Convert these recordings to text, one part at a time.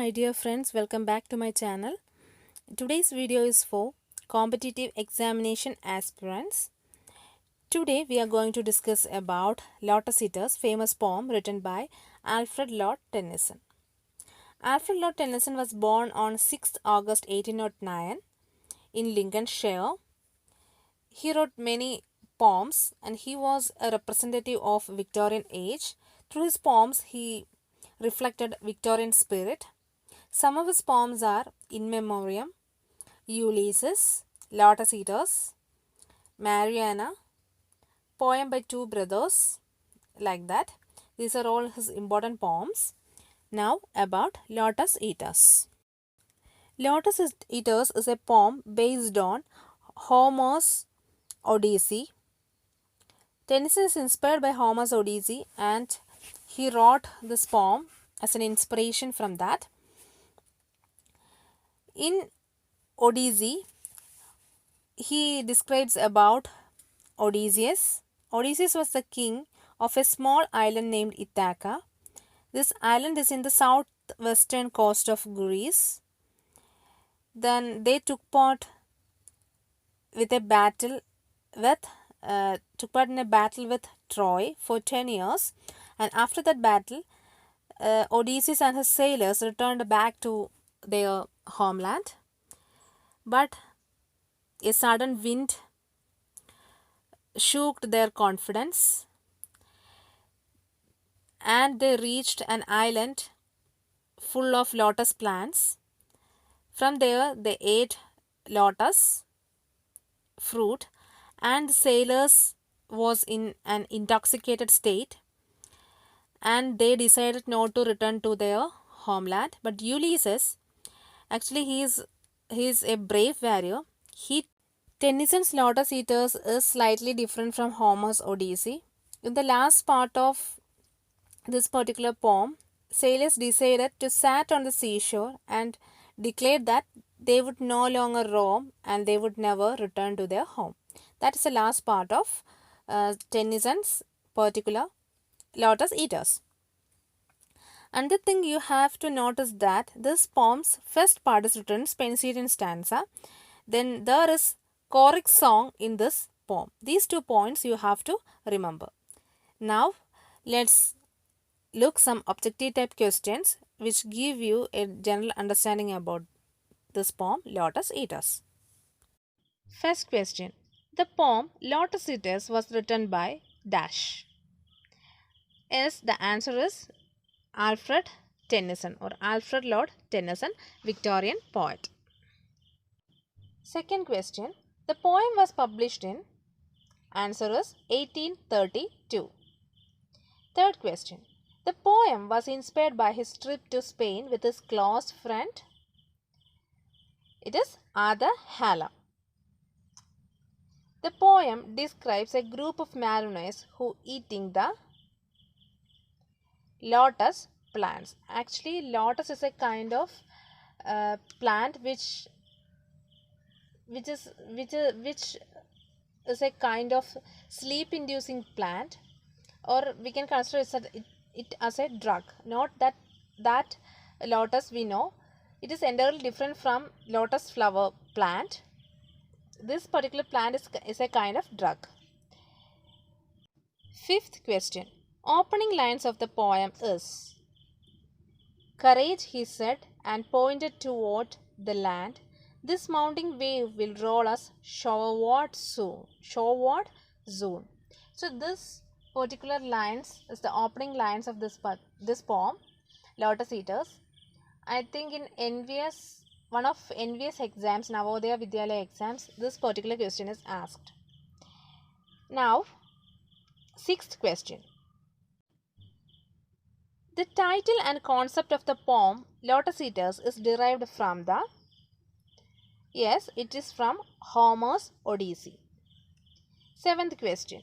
my dear friends, welcome back to my channel. Today's video is for competitive examination aspirants. Today we are going to discuss about Lotus Eater's famous poem written by Alfred Lord Tennyson. Alfred Lord Tennyson was born on 6th August 1809 in Lincolnshire. He wrote many poems and he was a representative of Victorian age. Through his poems he reflected Victorian spirit. Some of his poems are In Memoriam, Ulysses, Lotus Eaters, Mariana, Poem by Two Brothers, like that. These are all his important poems. Now about Lotus Eaters. Lotus Eaters is a poem based on Homer's Odyssey. Tennyson is inspired by Homer's Odyssey and he wrote this poem as an inspiration from that. In Odyssey, he describes about Odysseus. Odysseus was the king of a small island named Ithaca. This island is in the southwestern coast of Greece. Then they took part in a battle with Troy for 10 years, and after that battle, Odysseus and his sailors returned back to their homeland. But a sudden wind shook their confidence and they reached an island full of lotus plants. From there they ate lotus fruit and the sailors was in an intoxicated state and they decided not to return to their homeland. But Ulysses, actually he is a brave warrior. Tennyson's Lotus Eaters is slightly different from Homer's Odyssey. In the last part of this particular poem, sailors decided to sat on the seashore and declared that they would no longer roam and they would never return to their home. That is the last part of Tennyson's particular Lotus Eaters. Another thing you have to notice that this poem's first part is written Spenserian stanza. Then there is choric song in this poem. These 2 points you have to remember. Now let's look some objective type questions which give you a general understanding about this poem Lotus Eaters. First question. The poem Lotus Eaters was written by Dash. Yes, the answer is Alfred Tennyson or Alfred Lord Tennyson, Victorian poet. Second question. The poem was published in, answer is 1832. Third question. The poem was inspired by his trip to Spain with his close friend. It is Ada Hala. The poem describes a group of mariners who eating the lotus plants. Actually, lotus is a kind of plant which is a kind of sleep inducing plant, or we can consider it as a drug. Not that lotus we know, it is entirely different from lotus flower plant. This particular plant is a kind of drug. Fifth question. Opening lines of the poem is Courage, he said, and pointed toward the land. This mounting wave will roll us shoreward soon. So this particular lines is the opening lines of this poem, Lotus Eaters. I think in one of NVS exams, Navodaya Vidyalaya exams, this particular question is asked. Now, sixth question. The title and concept of the poem Lotus Eaters is derived from the, yes, it is from Homer's Odyssey. Seventh question.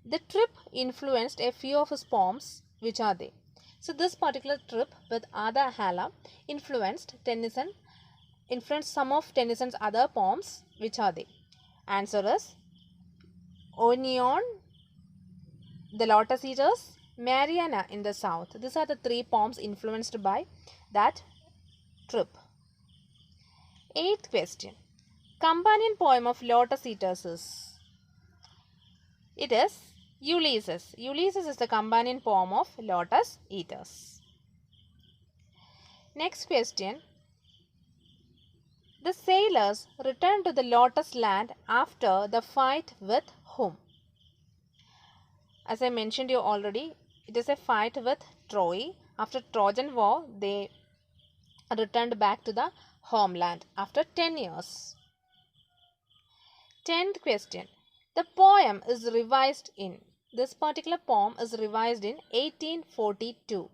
The trip influenced a few of his poems. Which are they? So this particular trip with Ada Hala influenced some of Tennyson's other poems. Which are they? Answer is Onion, The Lotus Eaters, Mariana in the South. These are the 3 poems influenced by that trip. Eighth question. Companion poem of Lotus Eaters is? It is Ulysses. Ulysses is the companion poem of Lotus Eaters. Next question. The sailors returned to the Lotus land after the fight with whom? As I mentioned you already, it is a fight with Troy. After Trojan War, they returned back to the homeland after 10 years. 10th question. The poem is revised in. This particular poem is revised in 1842.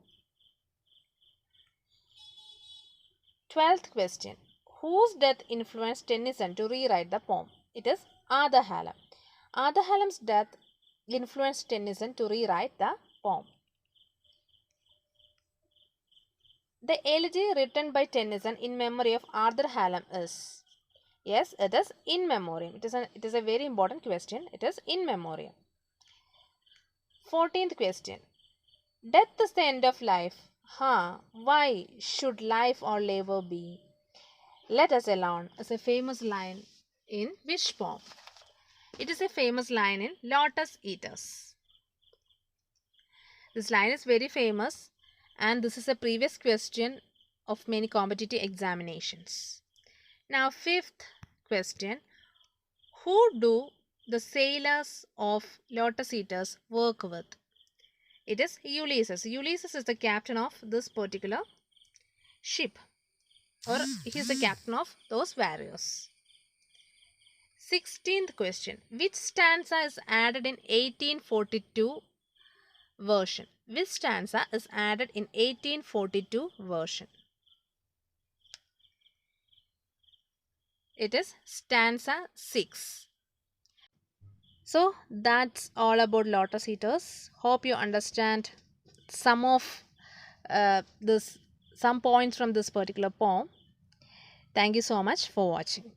12th question. Whose death influenced Tennyson to rewrite the poem? It is Arthur Hallam. Arthur Hallam's death influenced Tennyson to rewrite the poem. The elegy written by Tennyson in memory of Arthur Hallam is? Yes, it is in memoriam. It is a very important question. It is in memoriam. 14th question. Death is the end of life. Why should life or labor be? Let us alone is a famous line in which poem? It is a famous line in Lotus Eaters. This line is very famous and this is a previous question of many competitive examinations. Now 5th question. Who do the sailors of Lotus Eaters work with? It is Ulysses. Ulysses is the captain of this particular ship, or he is the captain of those warriors. 16th question. Which stanza is added in 1842 version? Which stanza is added in 1842 version? It is stanza 6. So that's all about Lotus Eaters. Hope you understand some of some points from this particular poem. Thank you so much for watching.